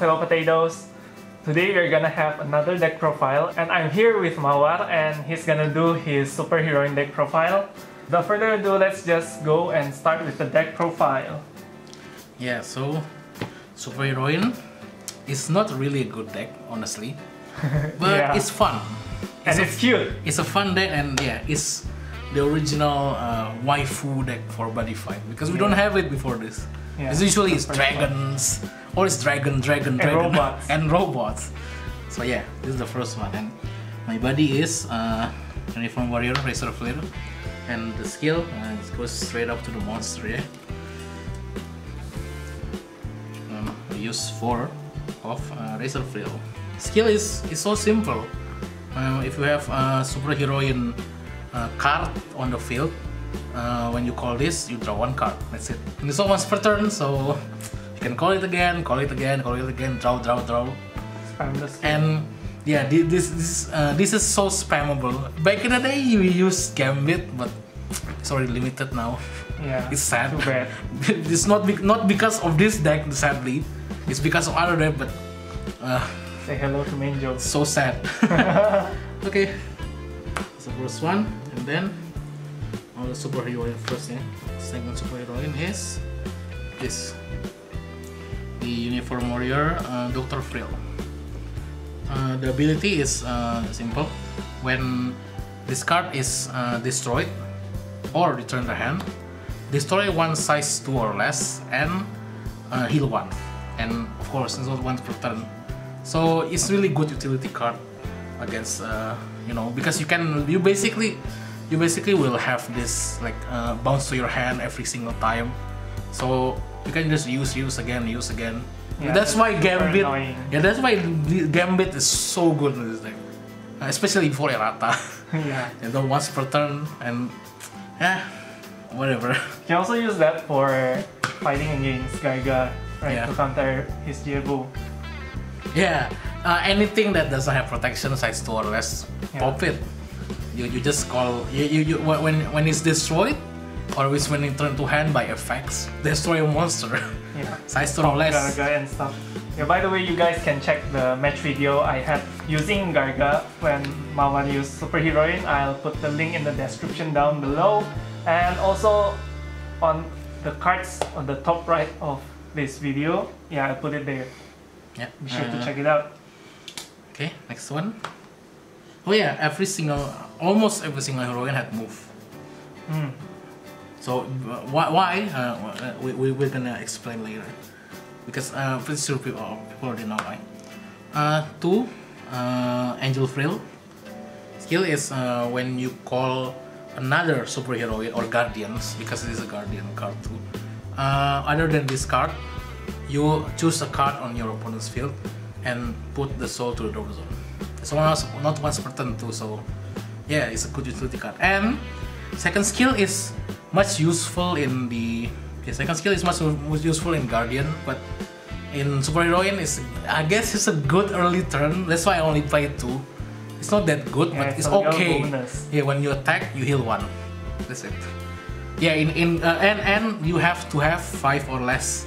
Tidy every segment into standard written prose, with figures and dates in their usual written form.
fellow potatoes. Today we're gonna have another deck profile, and I'm here with Mawar, and he's gonna do his superheroine deck profile. Without further ado, let's just go and start with the deck profile. Yeah, so Superheroine is not really a good deck, honestly, but Yeah. it's fun. And it's cute. It's a fun deck, and yeah, it's the original waifu deck for Buddyfight, because we don't have it before this. Yeah, It's usually dragons, or it's dragon, robots. and robots. So yeah, this is the first one, and my buddy is Uniform Warrior, Razor Flare, and the skill goes straight up to the monster. Yeah, we use 4 of Razor Flare. Skill is so simple. If you have a superheroine card on the field, when you call this, you draw 1 card. That's it. And it's once per turn, so you can call it again, draw, Spam the skill. and yeah, this is so spammable. Back in the day, you used Gambit, but it's already limited now. Yeah, It's sad. too bad. It's not because of this deck, sadly. It's because of other deck, but Say hello to Manjo. so sad. Okay, that's the first one, and then all the superheroine first. Yeah, second superheroine is this, the Uniform Warrior, Dr. Frill. The ability is simple. When this card is destroyed or return the hand, destroy one size 2 or less and heal 1. And of course, it's not once per turn. So it's really good utility card against because you basically will have this like bounce to your hand every single time. So you can just use again. Yeah, that's why Gambit. annoying. Yeah, that's why Gambit is so good in this deck, especially before errata. Yeah. And then once per turn, and whatever. You can also use that for fighting against Garga, right? Yeah. To counter his Jebu. Yeah, anything that doesn't have protection size 2 or less, pop it. You just call when it's destroyed, or when it turn to hand by effects, destroy a monster. Yeah. Size 2 or less. Garga and stuff. Yeah, by the way, you guys can check the match video I had using Garga when Mawar used Superheroine. I'll put the link in the description down below, and also on the cards on the top right of this video. Yeah, I'll put it there. Yeah. Be sure to check it out. Okay, next one. Oh yeah, almost every single heroine had move. So why? We're gonna explain later, because pretty sure people already know why. 2, Angel Frill. Skill is when you call another superhero or guardians, because it is a guardian card too. Other than this card, you choose a card on your opponent's field and put the soul to the drop zone. So not once per turn too, so yeah, it's a good utility card. And second skill is much useful in Guardian, but in Superheroine I guess it's a good early turn. That's why I only play 2. It's not that good, but it's okay. Bonus. Yeah, when you attack, you heal 1. That's it. Yeah, and you have to have 5 or less.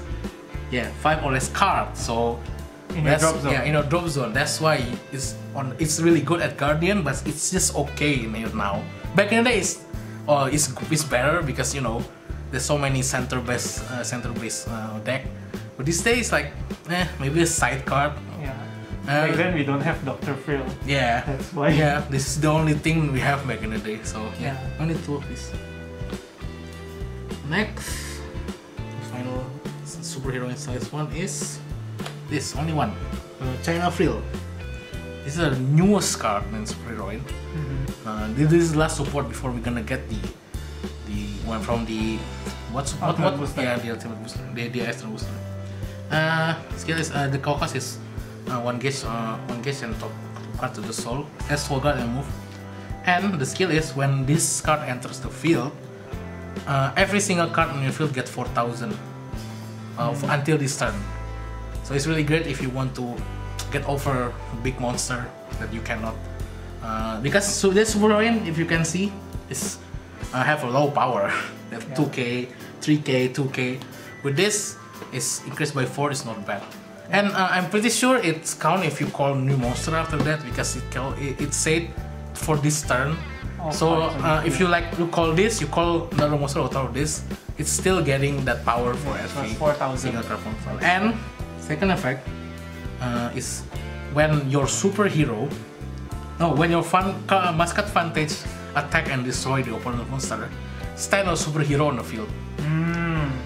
Yeah, 5 or less cards. So in a drop zone. Yeah, in a drop zone. That's why it's really good at Guardian, but it's just okay in here now. Back in the day, it's better because there's so many center-based deck. But these days, like maybe a side card. Yeah. Back then we don't have Dr. Frill. Yeah. That's why. Yeah, this is the only thing we have back in the day. So yeah, Yeah. only 2 of these. Next, the final superheroine size one is this, only one, China Frill. This is the newest card in Superheroine. This is the last support before we're gonna get the one from the Ultimate booster. Yeah, the ultimate booster, the extra booster. Skill is the Caucus is 1 gauge and top card to the soul. Has soul guard and move. And the skill is when this card enters the field, every single card on your field gets 4,000 until this turn. So it's really great if you want to get over a big monster that you cannot. Because this Superheroine, if you can see, is have a low power. They have 2k, 3k, 2k. With this, is increased by 4 is not bad. And I'm pretty sure it's count if you call new monster after that, because it said for this turn. So if you call this, you call another monster out of this, it's still getting that power for every 4,000 single card from file. And second effect is when your superhero, when your Mascot Vantage attack and destroy the opponent monster, stand a superhero on the field.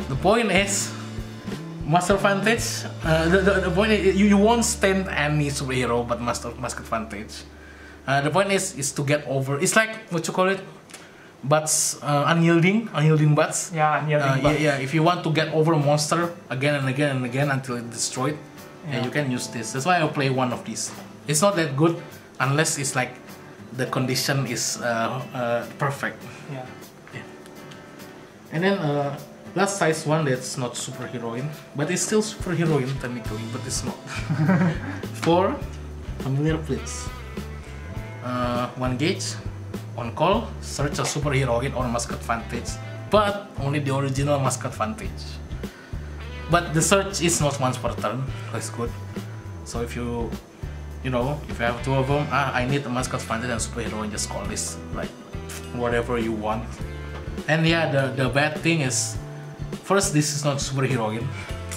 The point is, Master Vantage, the point is, you won't stand any superhero but Mascot Vantage. The point is to get over. It's like what you call it, butts, unyielding butts. Yeah, unyielding butts. Yeah. If you want to get over a monster again and again and again until it's destroyed, you can use this. That's why I play one of these. It's not that good unless it's like the condition is perfect. Yeah. And then last size one that's not superheroine, but it's still superheroine technically, but it's not. 4 familiar plates. 1 gauge, on call, search a superheroine or Mascot Vantage, but only the original Mascot Vantage. But the search is not once per turn, that's good. So if you have 2 of them, I need a Mascot Vantage and superheroine, just call this, like whatever you want. And yeah, the bad thing is, first, this is not superheroine.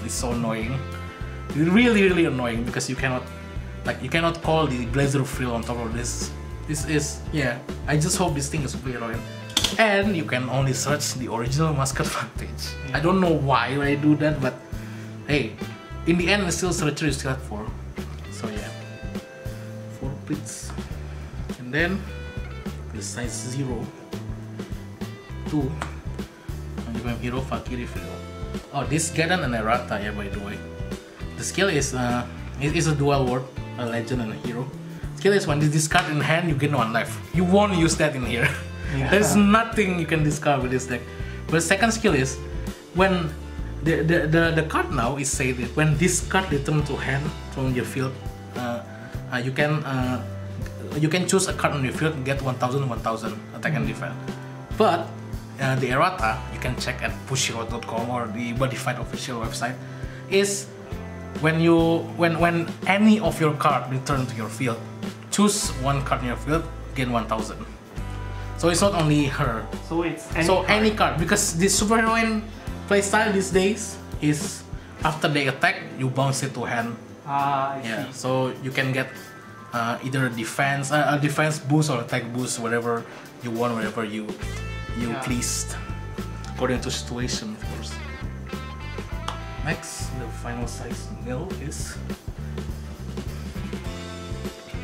It's so annoying. Really annoying, because you cannot call the Blazer Frill on top of this. This is, I just hope this thing is superheroine. And you can only search the original Mascot Vantage. I don't know why I do that, but hey, in the end, it's still searcher, you still have 4. So yeah, 4 plates. And then the size 0, 2. Even hero Fakiri Frill. Oh, this Gadan and Errata, by the way. The skill is a dual word, a legend and a hero. Skill is when you discard in hand, you gain 1 life. You won't use that in here. There's nothing you can discard with this deck. But second skill is when the card now is said that when this card returns to hand from your field, you can choose a card on your field and get 1000 attack and defense. But the errata, you can check at pushhero.com or the Buddyfight official website, is when any of your card return to your field, choose 1 card in your field, gain 1000. So it's not only her. So it's any card, because the superheroine playstyle these days is after they attack, you bounce it to hand. I see. So you can get either a defense boost or attack boost, whatever you want, whatever you pleased, according to situation, of course. Next, the final size nil is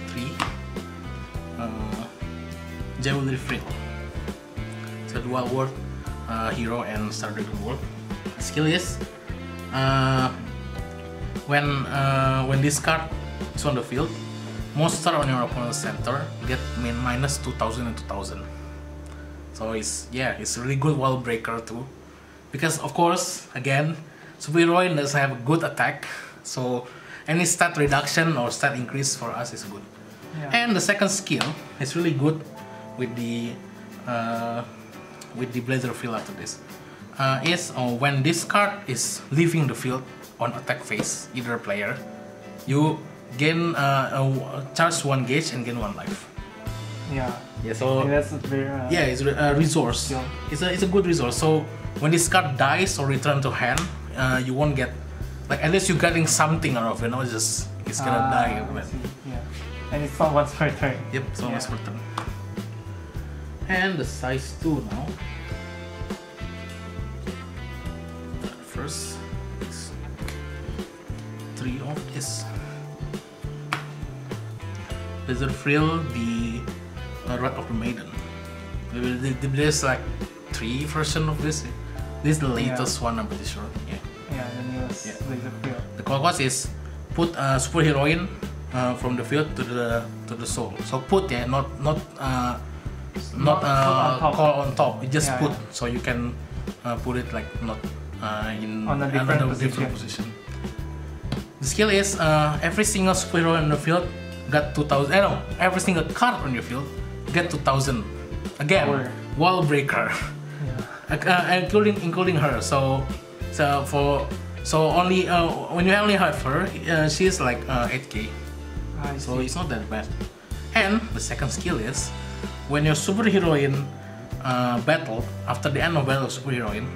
3. Jewelry Frill. It's a dual word, hero and Star Dragon word. Skill is when this card is on the field, monster on your opponent's center get minus 2000 and 2000. So it's a really good wall breaker too, because of course, again, superheroine does have a good attack, so any stat reduction or stat increase for us is good. And the second skill is really good with the Blazer Frill after this. Is when this card is leaving the field on attack phase, either player, you gain charge 1 gauge and gain 1 life. So that's very it's a resource. It's a good resource. So when this card dies or return to hand, you won't get, like, at least you're getting something out of it. Not just it's gonna die. But and it's not once per turn. Yep, it's once per turn. And the size 2 now. First is 3 of this. Blazer Frill, the Wrath of the Maiden. There's like 3 versions of this. This is the latest one, I'm pretty sure. The newest Blazer Frill. The call is put superheroine from the field to the soul. So put, not call on top. You just put, so you can put it like not in another different position. The skill is every single superhero on the field got 2000. Every single card on your field get 2000. Again, wall breaker, including her. So for So only when you only have her, she's like 8k. So it's not that bad. And the second skill is when your superheroine battle, after the end of battle of superheroine,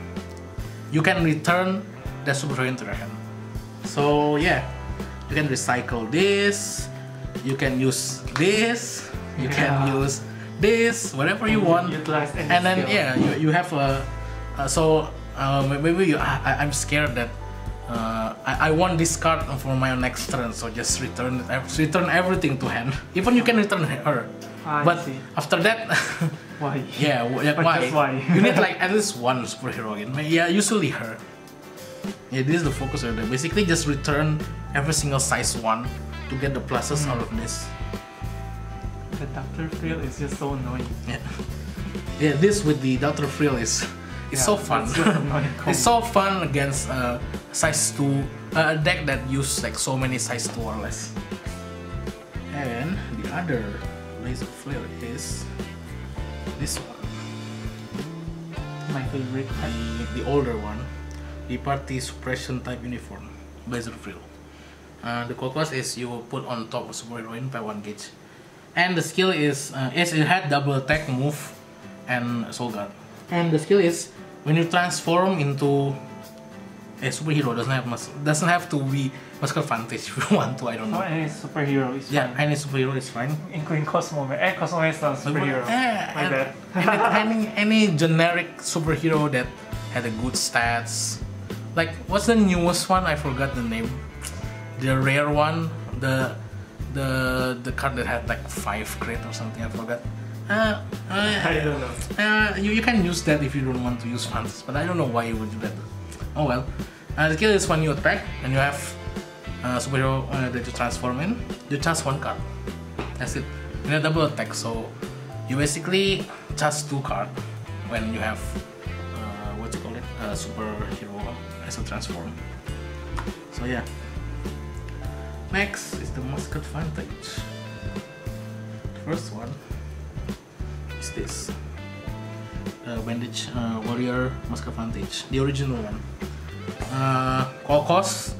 you can return the superheroine to your hand. So yeah, you can recycle this, you can use this, you can use this, whatever you want. And then yeah, you have a maybe I'm scared that I want this card for my next turn, so just return everything to hand. Even you can return her, but after that, why? Yeah, why? You need like at least one superheroine. Yeah, usually her. Yeah, this is the focus of it. Basically, just return every single size 1 to get the pluses out of this. The Dr. Frill is just so annoying. Yeah, this with the Dr. Frill is so fun. It's so fun against size 2 deck that use like so many size 2 or less. And the other laser flare is this one. My favorite. The older one, the party suppression type uniform, laser frill. The cost is you put on top of superheroine by 1 gauge. And the skill is it had double attack, move, and soul guard. And the skill is when you transform into a superhero, doesn't have to be Mascot Vantage if you want to. I don't know. Any superhero is fine. Yeah, any superhero is fine. Including Cosmo. Cosmo is not a superhero. My bad. any generic superhero that had a good stats. Like what's the newest one? I forgot the name. The rare one. The card that had like 5 crit or something. I forgot. I don't know. You can use that if you don't want to use funds, but I don't know why you would do that. Oh well. The skill is when you attack and you have superhero that you transform in, you charge 1 card. That's it. You have double attack, so you basically charge 2 cards when you have what you call it, superhero as a transform. So yeah. Next is the Mascot Vantage. The first one is this. Bandage Warrior Mascot Vantage, the original one. Cost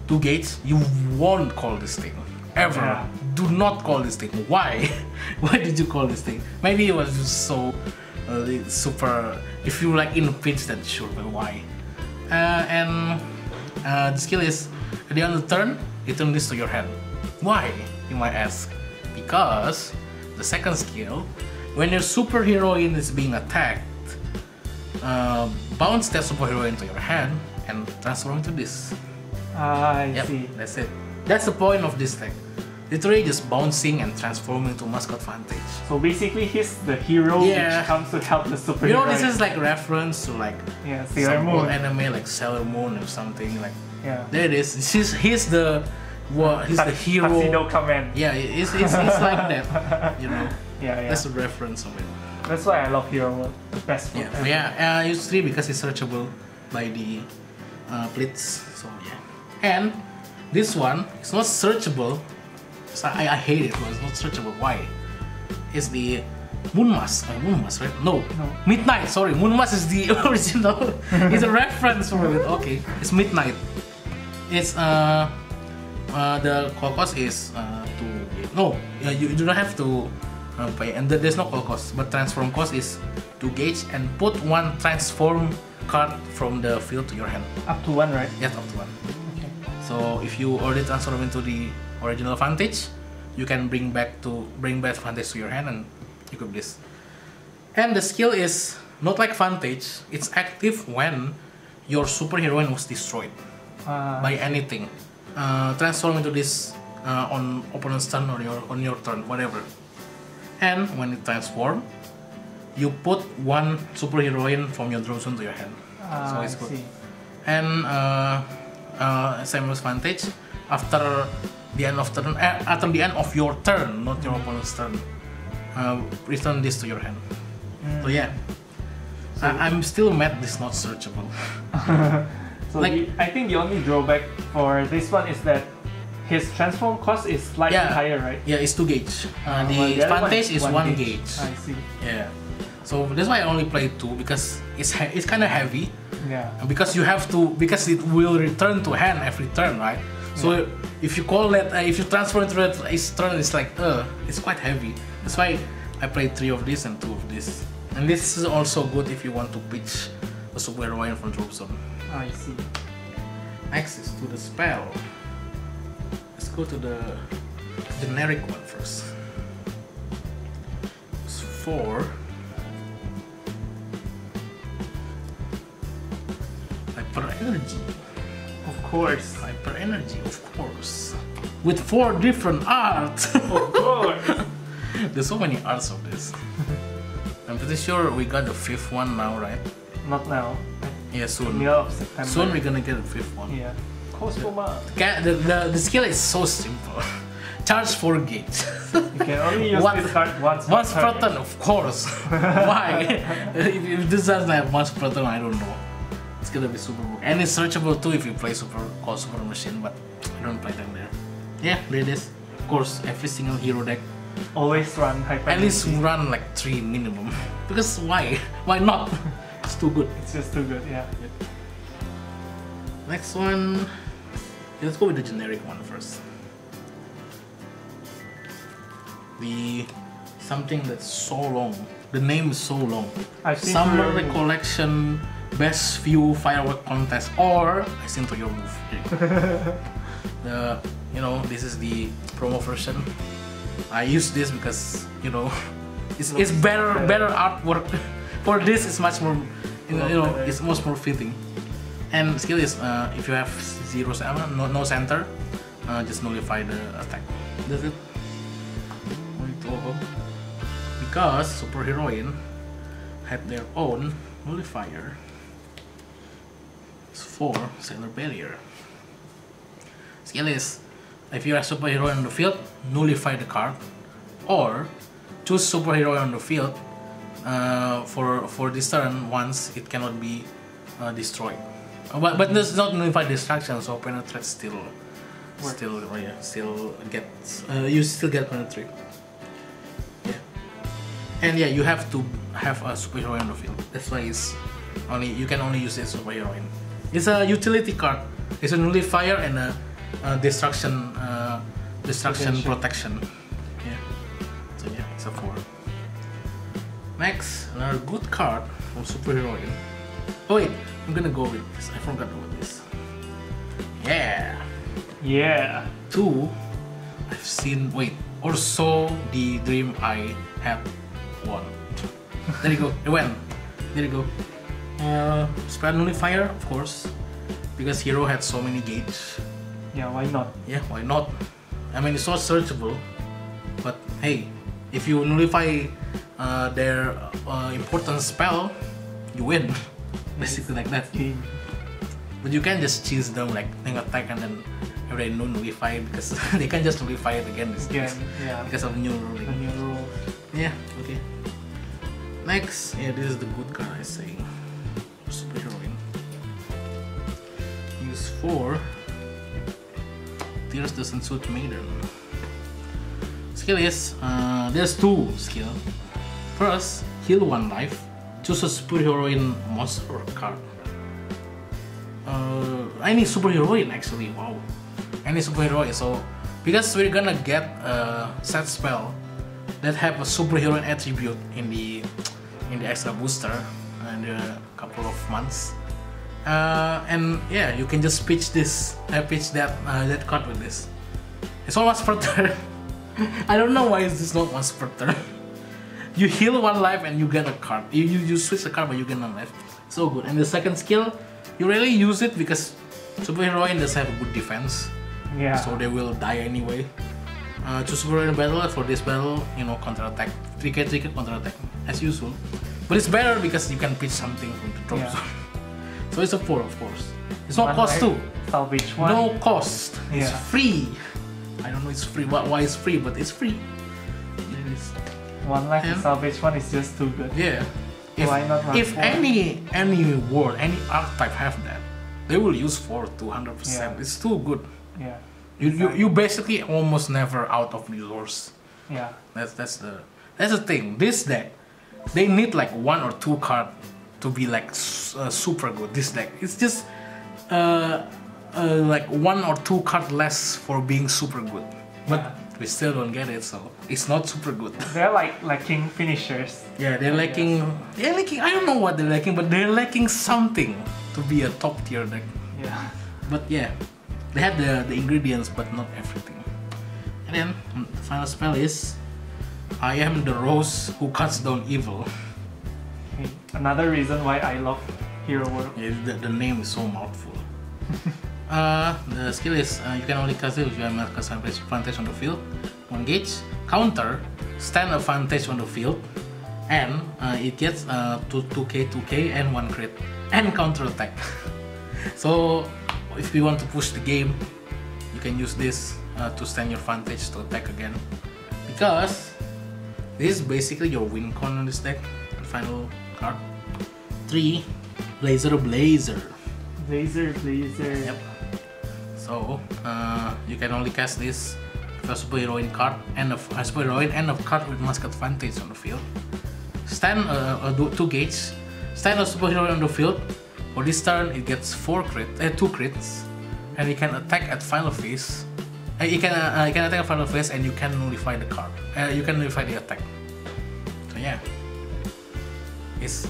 2 gates. You won't call this thing ever. Yeah. Do not call this thing. Why? Why did you call this thing? Maybe it was just so super. If you like in a pinch, then sure, but why? The skill is at the end of the turn, return this to your hand. Why? You might ask. Because the second skill, when your superheroine is being attacked, bounce that superhero into your hand and transform into this. I see. That's it. That's the point of this deck. Literally just bouncing and transforming to Mascot Vantage. So basically he's the hero which comes to help the superhero. You know, this is like reference to like Sailor Moon anime like Sailor Moon or something like. Yeah. There it is. He's the hero. Tuxedo Command. Yeah, it's like that. You know. Yeah. That's a reference of it. That's why I love Hero World. The best one. I use 3 because it's searchable by the Blitz. So yeah. And this one is not searchable. So I hate it, but it's not searchable. Why? It's the Moon Mask. Moon Mask, right? No. Midnight. Sorry, Moon Mask is the original. It's a reference for it. Okay, it's Midnight. It's the cost is you do not have to pay, and there's no call cost, but transform cost is 2 gauge and put 1 transform card from the field to your hand. Up to 1, right? Yes, up to 1. Okay. So if you already transform into the original Vantage, you can bring back Vantage to your hand and equip this. And the skill is not like Vantage, it's active when your superheroine was destroyed by anything. Transform into this on opponent's turn or on your turn, whatever. And when you transform, you put 1 superheroine from your draw zone to your hand. So it's good. See. And same as Vantage, after the end of your turn, not your opponent's turn, return this to your hand. So yeah, so I'm still mad this is not searchable. So like, I think the only drawback for this one is that his transform cost is slightly higher, right? Yeah, it's 2 gauge. The Vantage is 1 gauge. I see. Yeah. So that's why I only play 2 because it's kind of heavy. Yeah. And because you have to, because it will return to hand every turn, right? So if you call that, if you transfer into that each turn, it's like, it's quite heavy. That's why I play 3 of this and 2 of this. And this is also good if you want to pitch a superheroine from drop zone. I see. Next is to the spell. Let's go to the generic one first. It's 4. Hyper energy. Of course. Hyper energy, of course. With 4 different arts. Of course. There's so many arts of this. I'm pretty sure we got the 5th one now, right? Not now. Yeah, soon. Middle of September. Soon we're gonna get the 5th one. Yeah. Cosmoma. The skill is so simple. Charge 4 gates. You can only use this card once per turn, of course. Why? if this doesn't have once per turn, I don't know. It's gonna be super good. And it's searchable too if you play Super Machine, but I don't play them there. Yeah, there it is. Of course, every single hero deck. Always run hyper. At least run like 3 minimum. Because why? Why not? It's too good. It's just too good, yeah. Next one. Let's go with the generic one first. The something that's so long. The name is so long. Summer Recollection, Best View Firework Contest, or I sing to your move. This is the promo version. I use this because it's better artwork. For this, it's much more it's much more fitting. And skill is if you have 0 no center, just nullify the attack. That's it. Because Superheroine had their own nullifier. It's 4 Sailor Barrier. Skill is if you have Superheroine on the field, nullify the card, or choose Superheroine on the field for this turn once it cannot be destroyed. But this is not nullify destruction, so penetrate still gets you still get penetrate. Yeah, and yeah, you have to have a superhero on the field. That's why you can only use this superheroine. It's a utility card. It's a nullifier and a destruction protection. Yeah. So yeah, it's a 4. Next, another good card from Superheroine. Oh wait, I'm gonna go with this. I forgot about this. Yeah. Yeah. 2. I've seen. Wait. Or so the dream I had won. There you go. It went. There you go. Spell nullifier, of course, because hero had so many gates. Yeah. Why not? Yeah. Why not? I mean, it's not searchable, but hey, if you nullify their important spell, you win. Basically like that. But you can just choose them like attack and then every nullify because they can just nullify it again. Yeah. Because of new ruling. The new rule. Yeah. Okay. Next, yeah, this is the good card I say. Superheroine. Use 4. Tears the Sensuit Maiden. Skill is there's 2 skill. First, heal 1 life. Choose a superheroine monster card. Any superheroine actually. Wow. Any superheroine. So because we're gonna get a set spell that have a superheroine attribute in the extra booster in a couple of months. And yeah, you can just pitch that card with this. It's almost per turn. I don't know why is this not once per turn. You heal 1 life and you get a card. You switch the card but you get 1 life. So good. And the second skill, you really use it because Superheroine does have a good defense. Yeah. So they will die anyway. Choose Superheroine battle for this battle, counter attack. 3k counter attack as usual. But it's better because you can pitch something from the drop zone. So it's a 4, of course. It's not cost too. Salvage 1. No cost. Yeah. It's free. I don't know it's free. Why it's free, but it's free. It is. 1 life and salvage 1 is just too good. Yeah. Why not run if 4? any world, any archetype have that, they will use 4 to 100%. Yeah. It's too good. Yeah. You basically almost never out of resource. Yeah. That's the thing. This deck they need like 1 or 2 cards to be like super good. This deck, it's just like 1 or 2 cards less for being super good, but we still don't get it, so it's not super good. They're like lacking finishers. Yeah, they're lacking. They're lacking. I don't know what they're lacking, but they're lacking something to be a top tier deck. Yeah. But yeah, they had the ingredients, but not everything. And then the final spell is, I am the rose who cuts down evil. Another reason why I love Hero World. Yeah, the name is so mouthful. The skill is you can only cast it if you have Mascot advantage on the field. 1 gauge. Counter, stand advantage on the field, and it gets 2k, and 1 crit, and counter attack. So if you want to push the game, you can use this to stand your advantage to attack again. Because this is basically your win con on this deck. Final card. 3, Blazer. Blazer. Yep. So you can only cast this with a superheroine card and a superheroine and a card with Mascot advantage on the field. Stand 2 gauge. Stand a superhero on the field. For this turn, it gets 2 crits, and you can attack at final phase. You can attack at final phase, and you can nullify the card. You can nullify the attack. So yeah, it's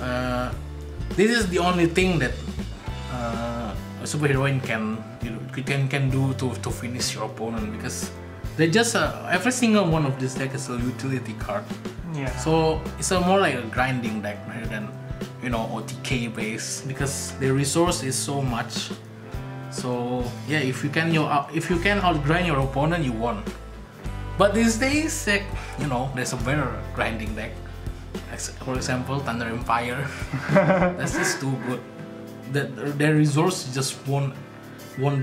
this is the only thing that a superheroine can do to finish your opponent, because they just every single one of this deck is a utility card. Yeah. So it's more like a grinding deck rather than OTK base, because the resource is so much. So yeah, if you can outgrind your opponent, you won. But these days, like, there's a better grinding deck. For example, Thunder Empire. That's just too good. Their resource just won't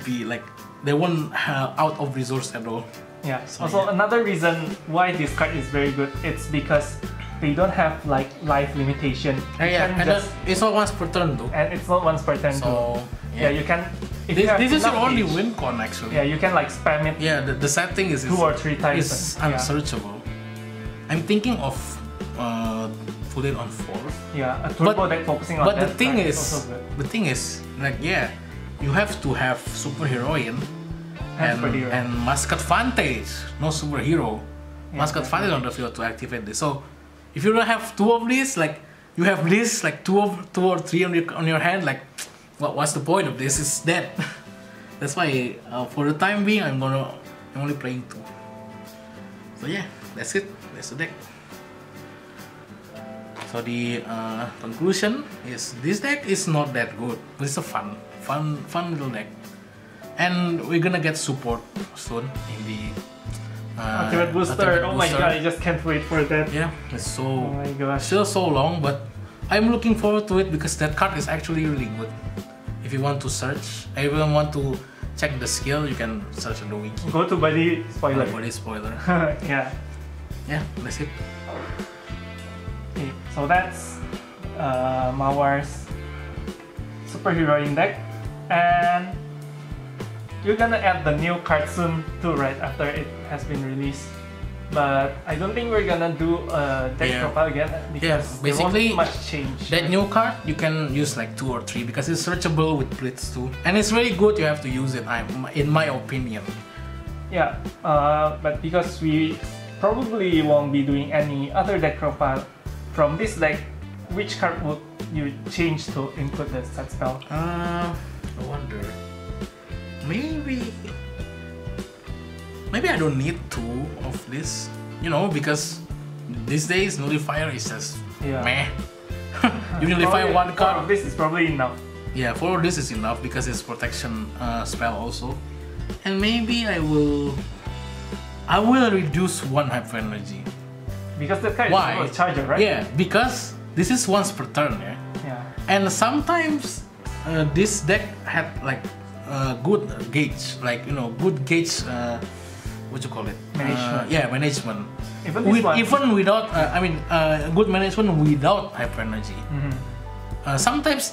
be like, they won't out of resource at all. Yeah. So, also, another reason why this card is very good, it's because they don't have like life limitation. It's not once per turn though. And it's not once per turn so, too. Yeah, you can. This is your only win con actually. Yeah, you can like spam it. Yeah, the sad thing is 2 or 3 times. It's unsearchable. I'm thinking of put it on 4. Yeah, a turbo deck focusing on that. But the thing is, like, yeah, you have to have superheroine and Mascot advantage, no superhero. Yeah, Mascot advantage on the field to activate this. So if you don't have 2 of these, like you have this like 2 or 3 on your hand, like what's the point of this? It's dead. That's why for the time being I'm only playing 2. So yeah, that's it. That's the deck. So the conclusion is, this deck is not that good, but it's a fun little deck, and we're gonna get support soon in the Ultimate Booster. Oh my god, I just can't wait for that. Yeah, it's so, oh my gosh, still so long, but I'm looking forward to it because that card is actually really good. If you want to search, if you want to check the skill, you can search on the wiki. Go to Buddy Spoiler. Buddy Spoiler. Yeah. Yeah, that's it. Okay, so that's Mawar's Superheroine deck, and you're gonna add the new card soon too, right? After it has been released. But I don't think we're gonna do a deck profile again because there won't be much change. That new card you can use like 2 or 3 because it's searchable with Blitz too, and it's really good. You have to use it, in my opinion. Yeah, but because we probably won't be doing any other deck profile from this deck, which card would you change to include the set spell? I wonder. Maybe I don't need 2 of this, because these days Nullifier is just meh. You nullify 1 card. 4 of this is probably enough. Yeah, 4 of this is enough because it's protection spell also. And maybe I will reduce 1 hyper energy. Because that card is a charger, right? Yeah, because this is once per turn, yeah. And sometimes this deck had like good gauge, like good gauge. What you call it? Management. Yeah, management. Even without, good management without hyper energy. Mm-hmm. Sometimes,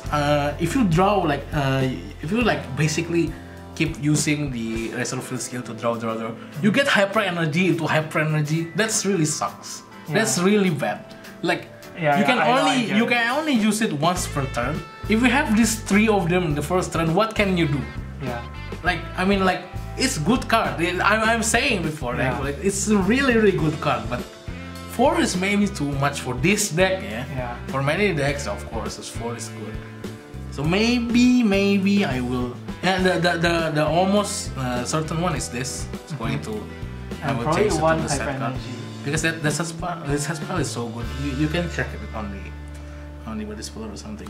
if you draw if you basically keep using the reserve field skill to draw, you get hyper energy into hyper energy. That's really sucks. Yeah. That's really bad. Like Yeah, you can I get you it. can only use it once per turn. If you have these 3 of them in the first turn, what can you do? Yeah. Like, I mean, like, it's good card. I'm saying before, Yeah. like, it's a really good card, but 4 is maybe too much for this deck, yeah? Yeah. For many decks, of course, 4 is good. So maybe I will. And the almost certain one is this. It's going to. I And will probably change it to one the set hyper card energy. because this spell is so good. You can check it on the body spell or something.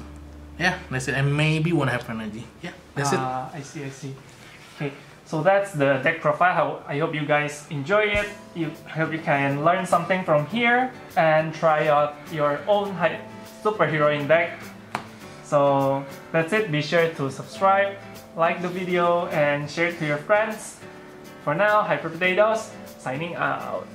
Yeah, that's it. And maybe one hyper energy. Yeah, that's it. I see. Okay, so that's the deck profile. I hope you guys enjoy it. I hope you can learn something from here and try out your own superheroine deck. So that's it. Be sure to subscribe, like the video, and share it to your friends. For now, Hyper Potatoes signing out.